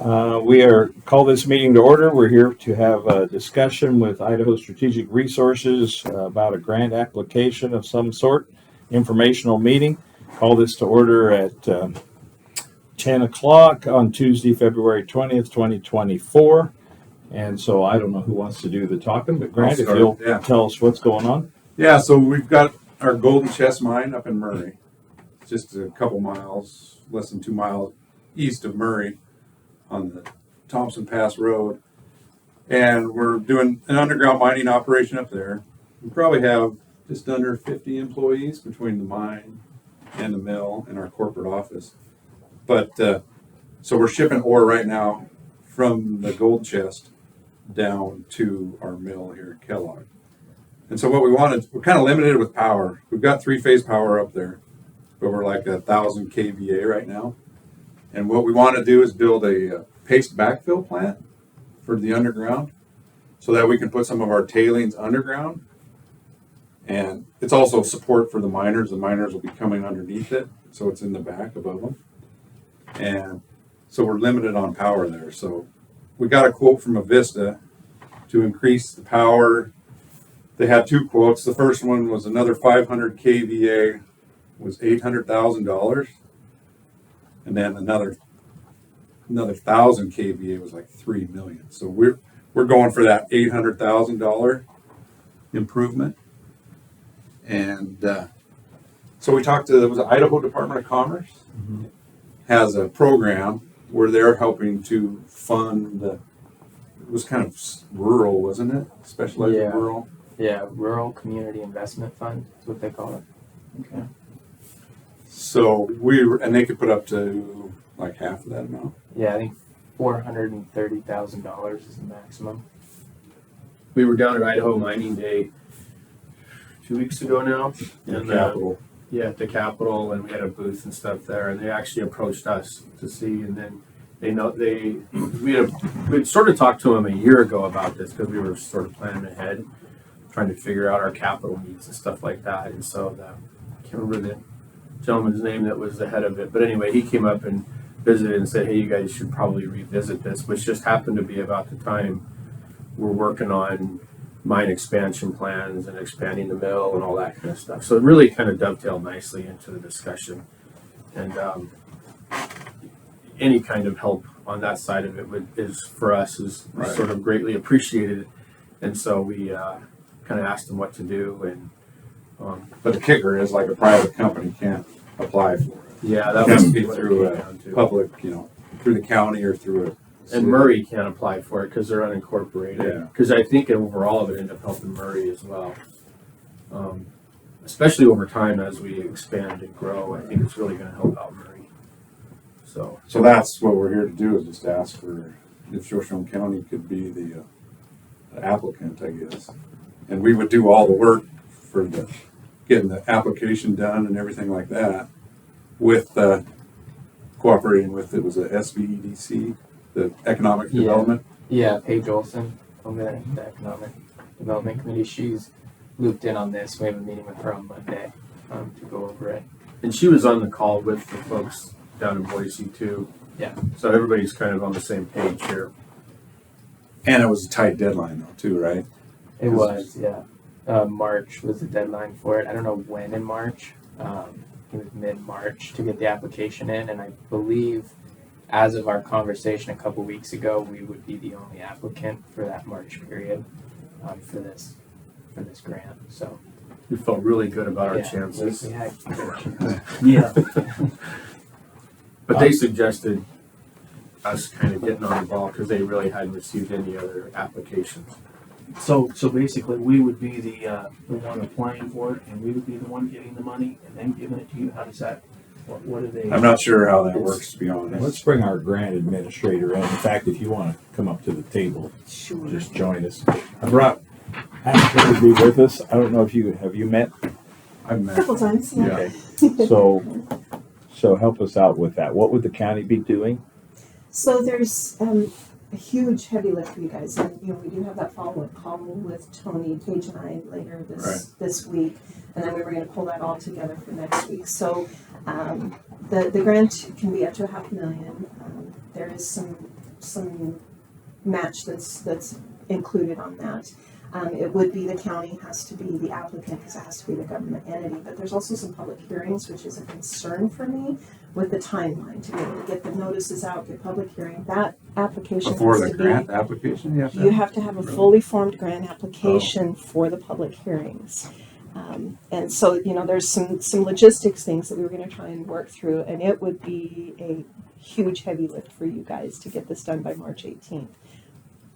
We are call this meeting to order. We're here to have a discussion with Idaho Strategic Resources about a grant application of some sort, informational meeting. Call this to order at 10 o'clock on Tuesday, February 20th, 2024. And so I don't know who wants to do the talking, but Grant, if you'll tell us what's going on. Yeah, so we've got our Golden Chest mine up in Murray, just a couple miles, less than 2 miles east of Murray on the Thompson Pass Road. And we're doing an underground mining operation up there. We probably have just under 50 employees between the mine and the mill and our corporate office. But so we're shipping ore right now from the Gold Chest down to our mill here at Kellogg. And so what we wanted, we're kind of limited with power. We've got 3-phase power up there, but we're like 1,000 kVA right now. And what we want to do is build a paste backfill plant for the underground so that we can put some of our tailings underground. And it's also support for the miners. The miners will be coming underneath it, so it's in the back above them. And so we're limited on power there. So we got a quote from Avista to increase the power. They had 2 quotes. The first one was another 500 kVA, was $800,000, and then another 1,000 kVA was like $3 million. So we're going for that $800,000 improvement. And so we talked to the Idaho Department of Commerce. Mm-hmm. Has a program where they're helping to fund it was kind of rural, wasn't it? Specialized in rural? Yeah, Rural Community Investment Fund is what they call it. Okay. So and they could put up to like half of that amount. Yeah, I think $430,000 is the maximum. We were down at Idaho Mining Day 2 weeks ago now. In the Capitol. Yeah, at the Capitol, and we had a booth and stuff there, and they actually approached us to see, and then we had sort of talked to them a year ago about this because we were sort of planning ahead, trying to figure out our capital needs and stuff like that. And so I can't remember the gentleman's name that was the head of it, but anyway, he came up and visited and said, hey, you guys should probably revisit this, which just happened to be about the time we're working on mine expansion plans and expanding the mill and all that kind of stuff. So it really kind of dovetailed nicely into the discussion. And any kind of help on that side of it is for us is right. Sort of greatly appreciated. And so we kind of asked them what to do. And but the kicker is like a private company can't apply for it. Yeah, that has to be through a public, through the county or through a. And Murray can't apply for it because they're unincorporated. Yeah. Because I think overall it would end up helping Murray as well. Especially over time as we expand and grow, I think it's really going to help out Murray. So that's what we're here to do, is just ask for if Shoshone County could be the applicant, I guess. And we would do all the work for getting the application done and everything like that with cooperating with, it was a SVEDC. The economic development? Yeah, Paige Olson over there, the economic development committee. She's looped in on this. We have a meeting with her on Monday to go over it. And she was on the call with the folks down in Boise too. Yeah. So everybody's kind of on the same page here. And it was a tight deadline though too, right? It was, yeah. March was the deadline for it. I don't know when in March. It was mid-March to get the application in, and I believe as of our conversation a couple weeks ago, we would be the only applicant for that March period for this grant. So we felt really good about our chances. Yeah. But they suggested us kind of getting on the ball because they really hadn't received any other applications. So basically, we would be the one applying for it, and we would be the one getting the money and then giving it to you. How does that? What are they? I'm not sure how that works, to be honest. Let's bring our grant administrator in. In fact, if you want to come up to the table, sure. Just join us. I brought Ashley to be with us. I don't know if have you met? I've met a couple times. Yeah. Okay. So help us out with that. What would the county be doing? So there's a huge heavy lift for you guys, and we do have that follow-up call with Tony, Paige, and I later this week, and then we were going to pull that all together for next week. So the grant can be up to $500,000. There is some some match that's included on that. It would be the county has to be the applicant because it has to be the government entity, but there's also some public hearings, which is a concern for me with the timeline to be able to get the notices out, get public hearing. That application Before has the to grant be, application, you have to have a fully formed grant Oh. application for the public hearings. And so, there's some logistics things that we were gonna try and work through, and it would be a huge heavy lift for you guys to get this done by March 18th.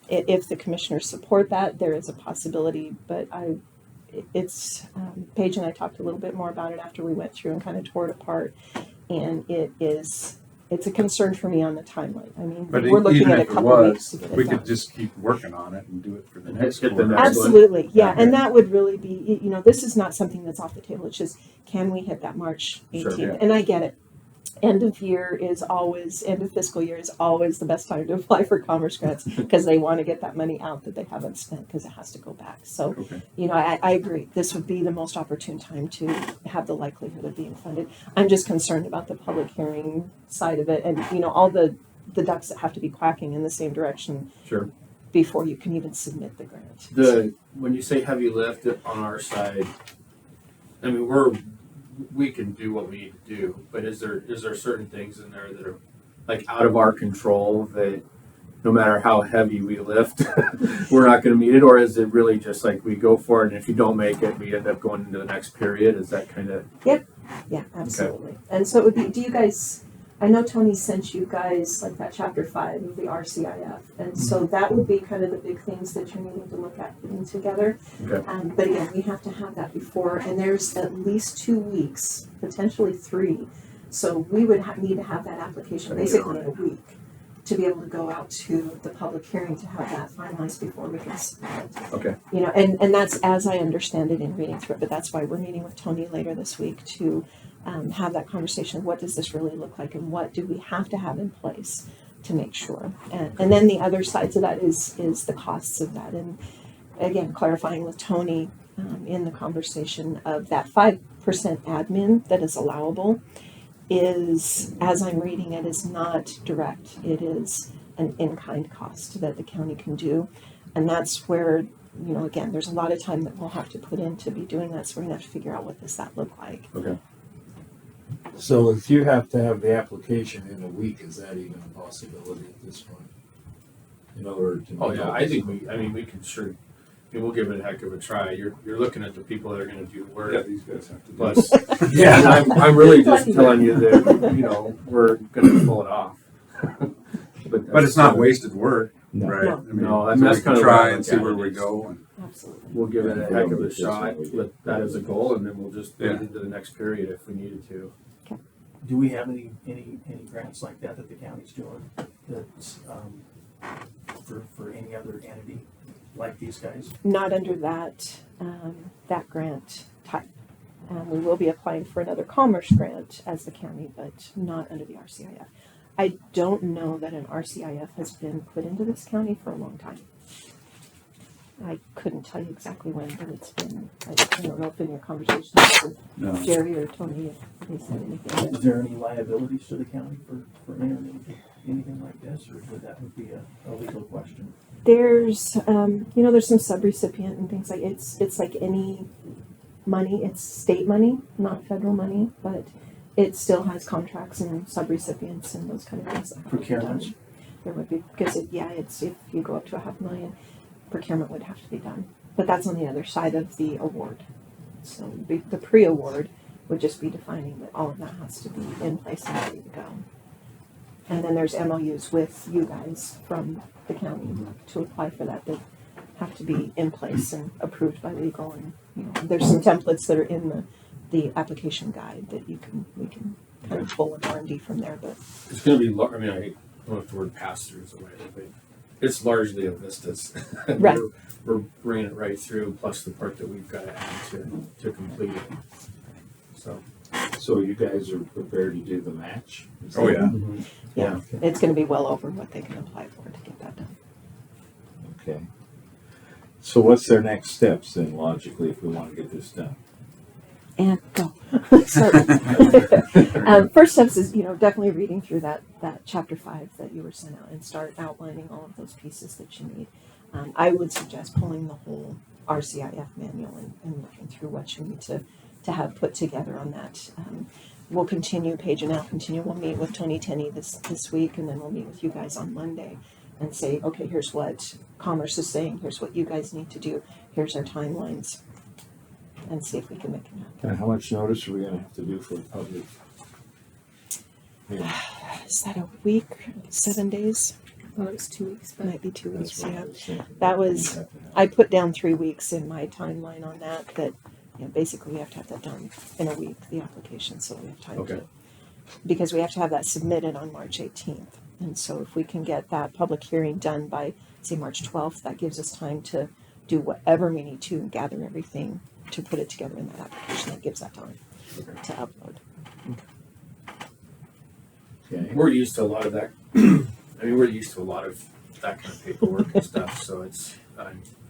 If the commissioners support that, there is a possibility, but Paige and I talked a little bit more about it after we went through and kind of tore it apart, and it's a concern for me on the timeline. I mean, But we're looking even at a if it couple of was, weeks to get we it could done. just keep working on it and do it for the And next get the quarter. next one. Absolutely, yeah, Yeah. and that would really be, this is not something that's off the table, it's just, can we hit that March Sure, 18th? yeah. And I get it. End of fiscal year is always the best time to apply for commerce grants, because they want to get that money out that they haven't spent, because it has to go back. So, Okay. I agree, this would be the most opportune time to have the likelihood of being funded. I'm just concerned about the public hearing side of it, and, all the ducks that have to be quacking in the same direction Sure. before you can even submit the grant. When you say heavy lift on our side, I mean, we can do what we need to do, but is there certain things in there that are like out of our control that no matter how heavy we lift, we're not going to meet it? Or is it really just like we go for it, and if you don't make it, we end up going into the next period? Is that kind of Yeah, absolutely. And so it would be, do you guys, I know Tony sent you guys like that chapter 5 of the RCIF. And so that would be kind of the big things that you're needing to look at putting together. Okay. But again, we have to have that before, and there's at least 2 weeks, potentially 3. So we would need to have that application Gotta get basically on in a week to be able to go out to the public hearing to have that finalized before we can submit it. okay? And that's as I understand it in reading through it, but that's why we're meeting with Tony later this week to have that conversation. What does this really look like, and what do we have to have in place to make sure? And then the other sides of that is the costs of that. And again, clarifying with Tony in the conversation of that 5% admin that is allowable is, as I'm reading it, is not direct. It is an in-kind cost that the county can do. And that's where, again, there's a lot of time that we'll have to put in to be doing that. So we're gonna have to figure out what does that look like. Okay. So if you have to have the application in a week, is that even a possibility at this point? In order to. Oh yeah, I think we can sure. We'll give it a heck of a try. You're looking at the people that are going to do the work. Yeah, these guys have to do it. Plus, Yeah. and I'm really just telling you that we're going to pull it off. But it's not wasted work, No. right? No. I mean, No, so and we that's can kind of try what I and look see at where it we is. go. And Absolutely. We'll give it a heck of a shot Yeah. with that as a goal, and then we'll just Yeah. move into the next period if we needed to. Do we have any grants like that the county's doing that's, for any other entity like these guys? Not under that grant type. We will be applying for another commerce grant as the county, but not under the RCIF. I don't know that an RCIF has been put into this county for a long time. I couldn't tell you exactly when, but it's been, I don't know if in your conversations with no, Jerry or Tony, if they said anything. Is there any liabilities to the county for entering anything like this, or would be a legal question? There's, there's some subrecipient and things like, it's like any money, it's state money, not federal money, but it still has contracts and subrecipients and those kind of things. that have to be done. Procurements? There would be, because it's, if you go up to $500,000, procurement would have to be done. But that's on the other side of the award. So the pre-award would just be defining that all of that has to be in place and ready to go. And then there's MOUs with you guys from the county to apply for that have to be in place and approved by legal. And there's some templates that are in the application guide that we can kind of pull an R&D from there. But It's going to be. I don't know if the word pass-through is the way, but it's largely a Vistas. Right. We're bringing it right through, plus the part that we've got to add to complete it. So you guys are prepared to do the match? Is Oh, that- yeah. yeah, it's going to be well over what they can apply for to get that done. Okay. So what's their next steps then, logically, if we want to get this done? And go. So, first steps is, definitely reading through that chapter 5 that you were sent out and start outlining all of those pieces that you need. I would suggest pulling the whole RCIF manual and looking through what you need to have put together on that. We'll continue, Paige and I'll continue. We'll meet with Tony Tenney this week, and then we'll meet with you guys on Monday and say, okay, here's what Commerce is saying, here's what you guys need to do, here's our timelines, and see if we can make it happen. And how much notice are we gonna have to do for the public? Yeah, Is that a week? 7 days? Well, it was 2 weeks, but Might be 2 weeks, that's what I yeah. was thinking. That was- I put down 3 weeks in my timeline on that basically we have to have that done in a week, the application, so we have time Okay. to, because we have to have that submitted on March 18th. And so if we can get that public hearing done by, say, March 12th, that gives us time to do whatever we need to and gather everything to put it together in that application. That gives that time to upload. Okay. We're used to a lot of that. I mean, we're used to a lot of that kind of paperwork and stuff. So it's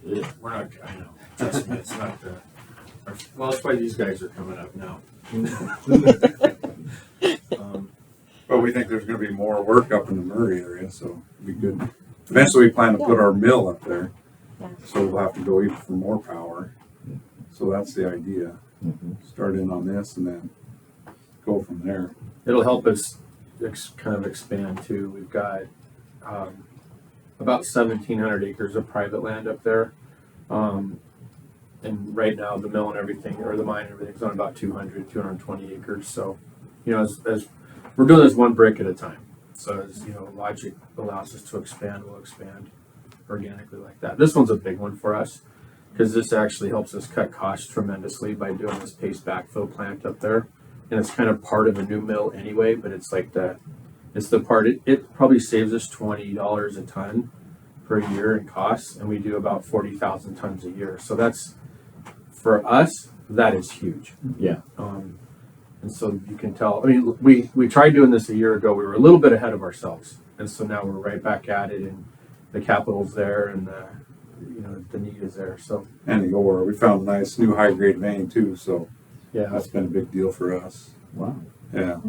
we're not. I know. Trust me, it's not the. Well, that's why these guys are coming up now. But we think there's gonna be more work up in the Murray area, so it'd be good. Eventually, we plan to put our mill up there, Yeah. so we'll have to go even for more power. So that's the idea. Mhm. Start in on this and then go from there. It'll help us kind of expand too. We've got about 1,700 acres of private land up there. And right now the mill and everything, or the mine and everything's on about 220 acres. So, as we're doing this one brick at a time. So as, logic allows us to expand, we'll expand organically like that. This one's a big one for us because this actually helps us cut costs tremendously by doing this paste backfill plant up there. And it's kind of part of a new mill anyway, but it's like it's the part, it probably saves us $20 a ton per year in costs, and we do about 40,000 tons a year. So that's, for us, that is huge. Yeah. And so you can tell, I mean, we tried doing this a year ago, we were a little bit ahead of ourselves. And so now we're right back at it, and the capital's there, and the need is there, so. And the ore, we found a nice new high grade vein too, so Yeah, that's been a big deal for us. Wow, Yeah,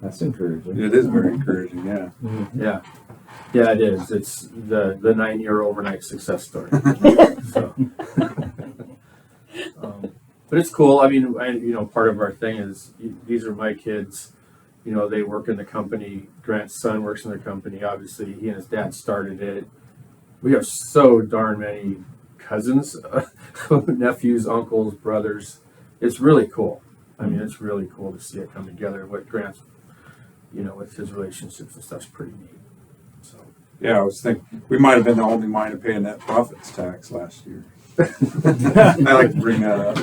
that's encouraging. it is very encouraging, yeah. yeah, it is. It's the 9-year overnight success story. So, but it's cool. I mean, part of our thing is these are my kids. They work in the company. Grant's son works in the company. Obviously, he and his dad started it. We have so darn many cousins, nephews, uncles, brothers. It's really cool. I mean, it's really cool to see it come together. What Grant's, with his relationships and stuff's pretty neat. So. Yeah, I was thinking, we might have been the only mine to pay a net profits tax last year. I like to bring that up.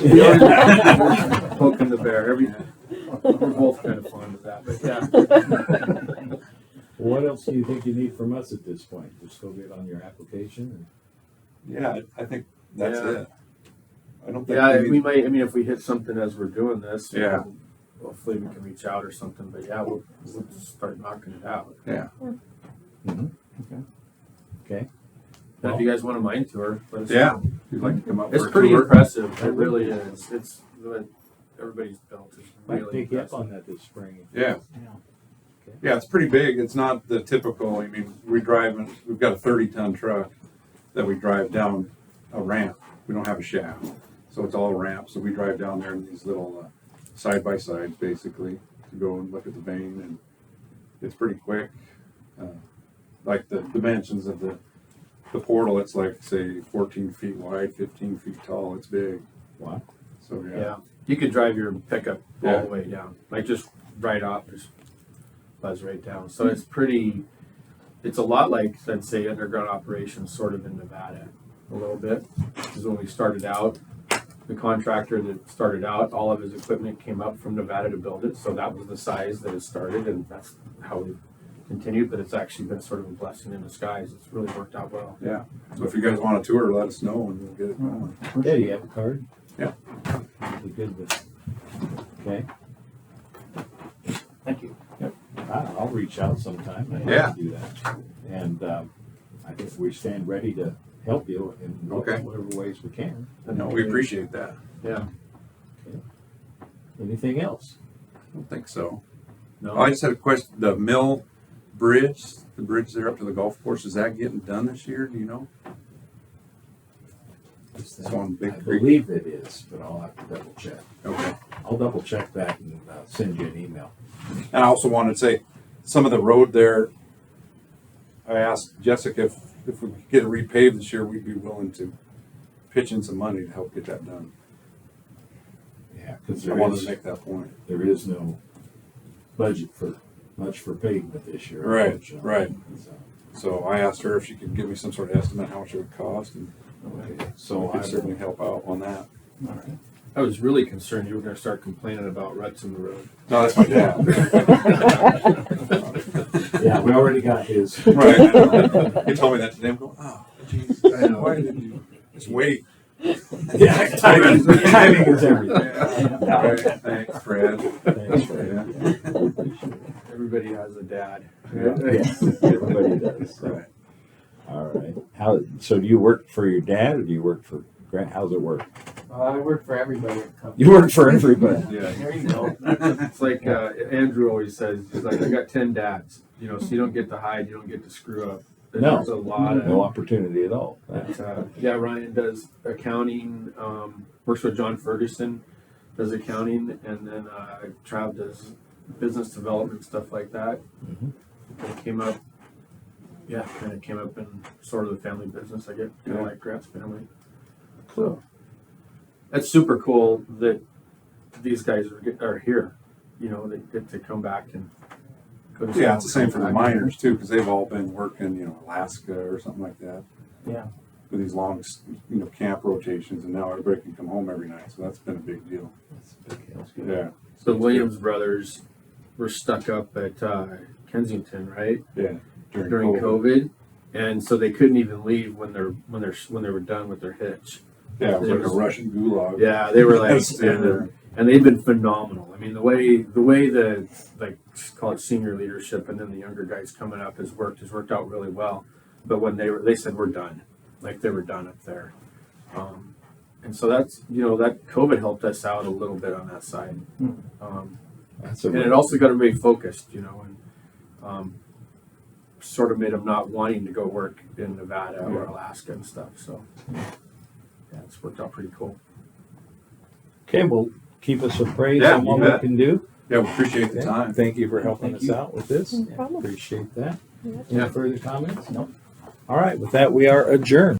Poking the bear. We're both kind of fond of that, but yeah. What else do you think you need from us at this point? Just go get on your application? Yeah, I think that's Yeah. it. I don't think Yeah, we we might. I mean, if we hit something as we're doing this, Yeah. hopefully we can reach out or something. But yeah, we'll just start knocking it out. Okay. And if you guys want a mine tour, let us Yeah. know. If you'd like to come up It's for a pretty tour. impressive. It really is. It's what everybody's built is Might really take you up impressive. on that this spring. Yeah. Yeah. Yeah, it's pretty big. It's not the typical, I mean, we've got a 30-ton truck that we drive down a ramp. We don't have a shaft. So it's all ramp. So we drive down there in these little side-by-sides basically to go and look at the vein, and it's pretty quick. Like the dimensions of the portal, it's like, say, 14 feet wide, 15 feet tall. It's big. Wow. So Yeah, you could drive your pickup all Yeah. the way down, like just right off, just buzz right down. So it's pretty. It's a lot like, let's say, underground operations, sort of in Nevada, a little bit. Because when we started out, the contractor that started out, all of his equipment came up from Nevada to build it, so that was the size that it started, and that's how we continued. But it's actually been sort of a blessing in disguise. It's really worked out well. yeah. So if you guys want a tour, let us know and we'll get it going. Yeah, you have a card? Yeah. Be good with. Okay. Thank you. I'll reach out sometime. I'd Yeah. like to do that. And I think we stand ready to help you in Okay. whatever ways we can. No, we appreciate that. Yeah. Anything else? I don't think so. No, I just had a question, the Mill Bridge, the bridge there up to the golf course, is that getting done this year, do you know? It's on Big I Creek. believe it is, but I'll have to double check. Okay. I'll double check that and send you an email. And I also wanted to say, some of the road there, I asked Jessica if we could get it repaved this year, we'd be willing to pitch in some money to help get that done. Yeah, because I wanted to make that point. there is no budget for much for pavement this year. Right, unfortunately. right. So, So I asked her if she could give me some sort of estimate how much it would cost, and okay. I So could I certainly help out on that. All right. I was really concerned you were gonna start complaining about ruts in the road. No, that's my dad. yeah, we already got his. Right. He told me that today. I'm going, oh, geez, why did you just wait? Yeah, timing is everything. Yeah. Right. Thanks, Fred. Thanks, Fred. Yeah. Everybody has a dad. Yeah, everybody does. So. Right. All right. So do you work for your dad or do you work for Grant? How's it work? I work for everybody at the company. You work for everybody. Yeah. There you go. It's like Andrew always says, he's like, I got 10 dads, you know, so you don't get to hide, you don't get to screw up. No. There's a lot of, No opportunity at all. yeah, Ryan does accounting, works with John Ferguson, does accounting, and then Trav does business development, stuff like that. Mhm. It came up, kind of came up in sort of the family business, I get, kind of like Grant's family. So that's super cool that these guys are here. You know, they get to come back and go to Yeah, it's the same for the miners too, because they've all been working, Alaska or something like that. Yeah. With these long, camp rotations, and now everybody can come home every night. So that's been a big deal. That's good. Yeah. The Williams brothers were stuck up at Kensington, right, Yeah. during COVID, and so they couldn't even leave when they were done with their hitch. Yeah, it was like a Russian gulag. Yeah, they were like, That's standard. and they've been phenomenal. I mean, the way the like call it senior leadership, and then the younger guys coming up has worked out really well. But when they said we're done, like they were done up there, and so that's that COVID helped us out a little bit on that side. That's And it also got everybody focused, and sort of made them not wanting to go work in Nevada or Alaska and stuff. So, yeah, it's worked out pretty cool. Okay, well, keep us appraised Yeah, on you what we bet. can do. Yeah, we appreciate the Okay. time. Thank you for helping Thank us you. out with this. No problem. Appreciate that. Yeah. Any further comments? No. All right, with that, we are adjourned.